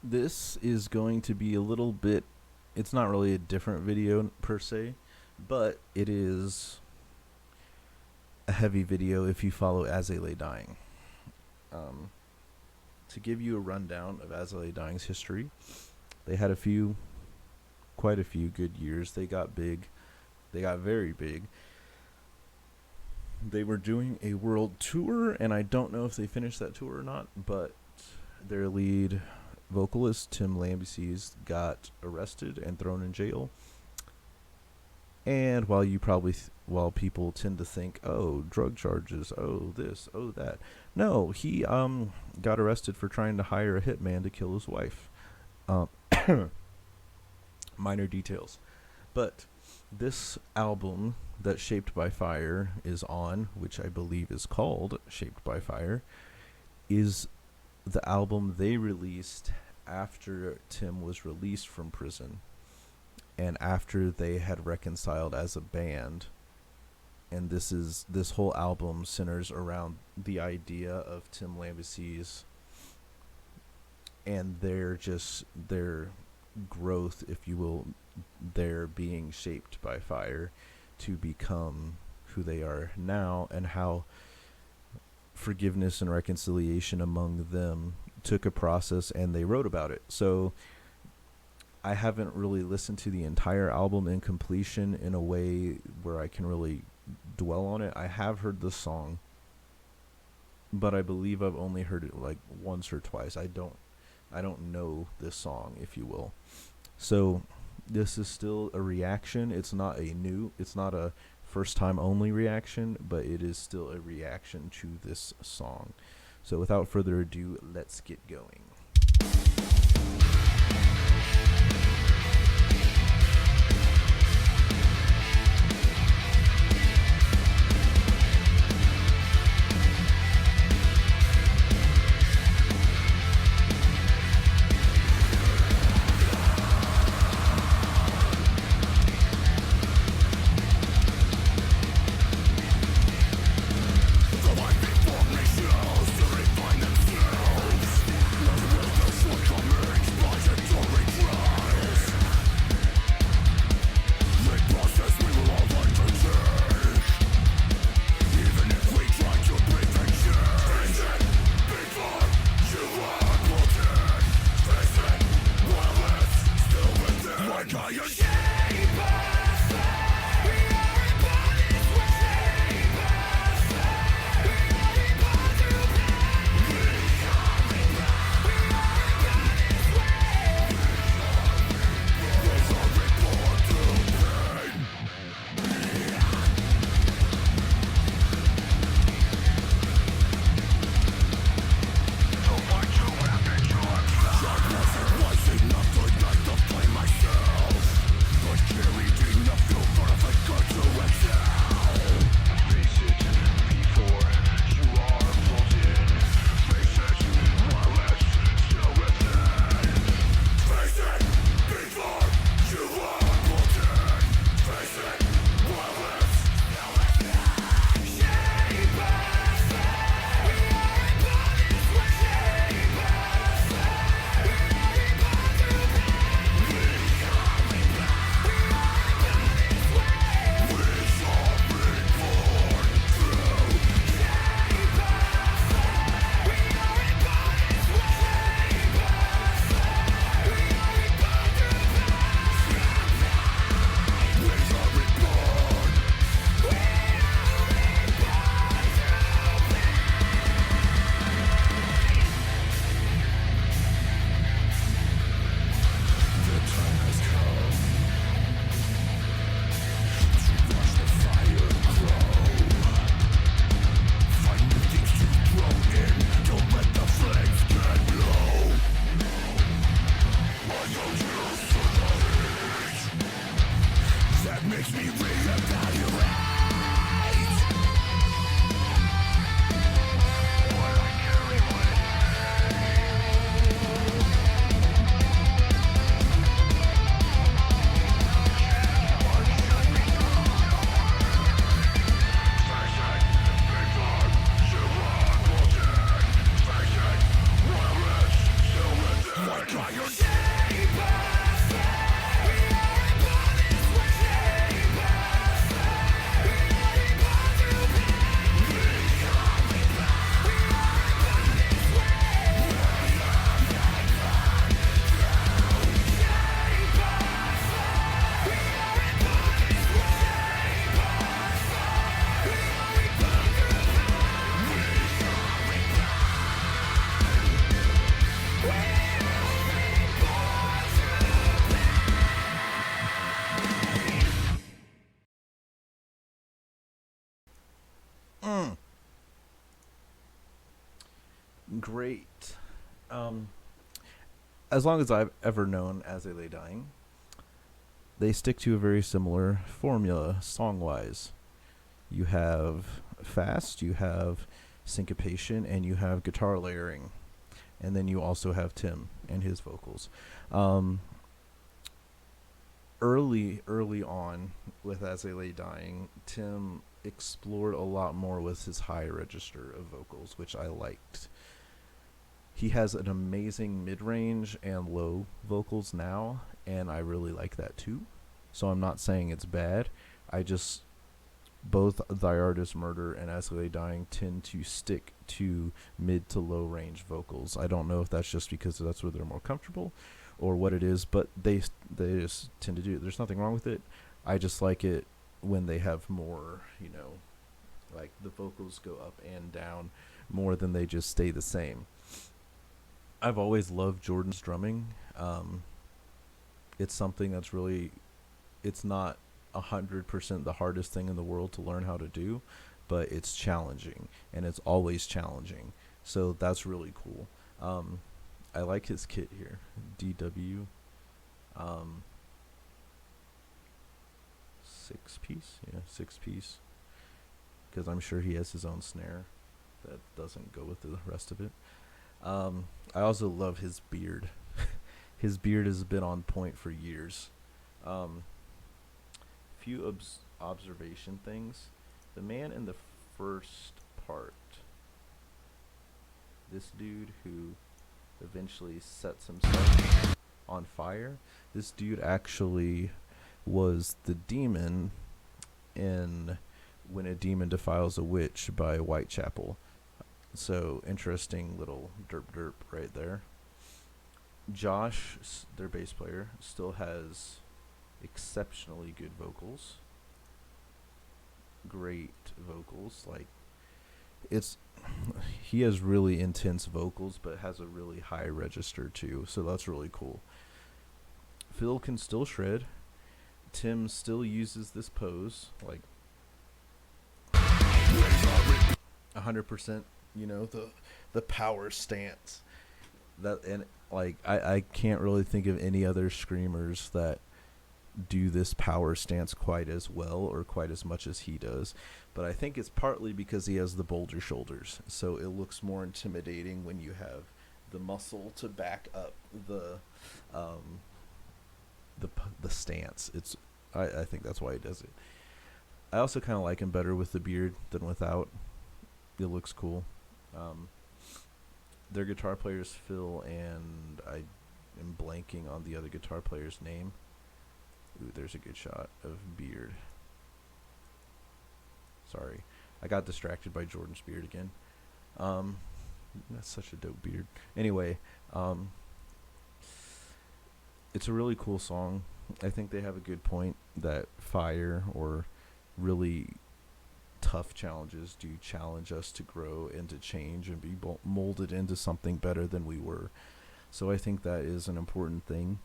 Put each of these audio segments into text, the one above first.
This is going to be a little bit. It's not really a different video per se, but it is a heavy video if you follow As They Lay Dying. Um, to give you a rundown of As They Lay Dying's history, they had quite a few good years. They got big. They got very big. They were doing a world tour, and I don't know if they finished that tour or not, but their lead vocalist, Tim Lambesis, got arrested and thrown in jail. And while people tend to think, oh, drug charges, oh, this, oh, that. No, he got arrested for trying to hire a hitman to kill his wife. Um, minor details. But this album that Shaped by Fire is on, which I believe is called Shaped by Fire, is the album they released after Tim was released from prison and after they had reconciled as a band. And this whole album centers around the idea of Tim Lambesis and their growth, if you will, their being shaped by fire to become who they are now, and how forgiveness and reconciliation among them took a process, and they wrote about it. So I haven't really listened to the entire album in completion in a way where I can really dwell on it. I have heard the song, but I believe I've only heard it like once or twice. I don't know this song, if you will. So this is still a reaction. It's not a first time only reaction, but it is still a reaction to this song. So without further ado, let's get going. Mm, great. Um, as long as I've ever known As They Lay Dying, they stick to a very similar formula song wise. You have fast, you have syncopation, and you have guitar layering. And then you also have Tim and his vocals. Um, early on with As They Lay Dying, Tim explored a lot more with his high register of vocals, which I liked. He has an amazing mid-range and low vocals now, and I really like that too. So I'm not saying it's bad. I just both Thy Art Is Murder and As They Lay Dying tend to stick to mid to low range vocals. I don't know if that's just because that's where they're more comfortable or what it is, but they just tend to do it. There's nothing wrong with it. I just like it when they have more, like the vocals go up and down more than they just stay the same. I've always loved Jordan's drumming. It's something that's really, it's not 100% the hardest thing in the world to learn how to do, but it's challenging and it's always challenging. So that's really cool. I like his kit here, DW, 6 piece, yeah, 6 piece, because I'm sure he has his own snare that doesn't go with the rest of it. I also love his beard. His beard has been on point for years. Few observation things. The man in the first part, this dude who eventually sets himself on fire, this dude actually was the demon in When a Demon Defiles a Witch by Whitechapel. So interesting little derp derp right there. Josh, their bass player, still has exceptionally good vocals. Great vocals. Like, it's he has really intense vocals but has a really high register too, so that's really cool. Phil can still shred. Tim still uses this pose like 100%, the power stance. That, and like I can't really think of any other screamers that do this power stance quite as well or quite as much as he does. But I think it's partly because he has the bolder shoulders, so it looks more intimidating when you have the muscle to back up um the stance. I think that's why he does it. I also kind of like him better with the beard than without. It looks cool. Their guitar players Phil, and I am blanking on the other guitar player's name. Ooh, there's a good shot of beard. Sorry, I got distracted by Jordan's beard again. That's such a dope beard. Anyway, it's a really cool song. I think they have a good point that fire or really tough challenges do challenge us to grow and to change and be molded into something better than we were. So I think that is an important thing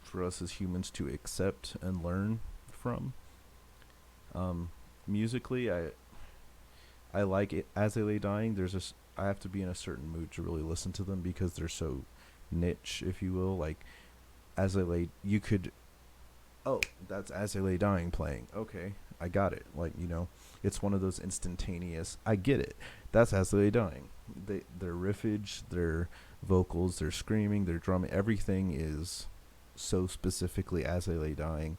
for us as humans to accept and learn from. Musically, I like it. As They Lay Dying, I have to be in a certain mood to really listen to them because they're so niche, if you will. Like, As They Lay, you could, oh, that's As They Lay Dying playing. Okay, I got it. Like, it's one of those instantaneous, I get it. That's As They Lay Dying. Their riffage, their vocals, their screaming, their drumming, everything is so specifically As They Lay Dying.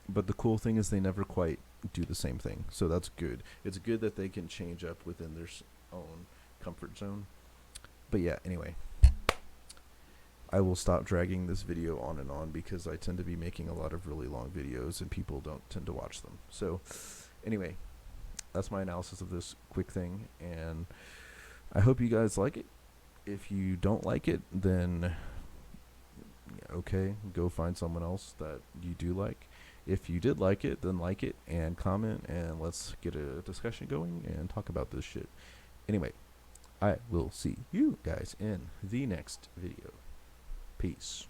But the cool thing is they never quite do the same thing, so that's good. It's good that they can change up within their own comfort zone. But yeah, anyway, I will stop dragging this video on and on because I tend to be making a lot of really long videos and people don't tend to watch them. So anyway, that's my analysis of this quick thing, and I hope you guys like it. If you don't like it, then okay, go find someone else that you do like. If you did like it, then like it and comment, and let's get a discussion going and talk about this shit. Anyway, I will see you guys in the next video. Peace.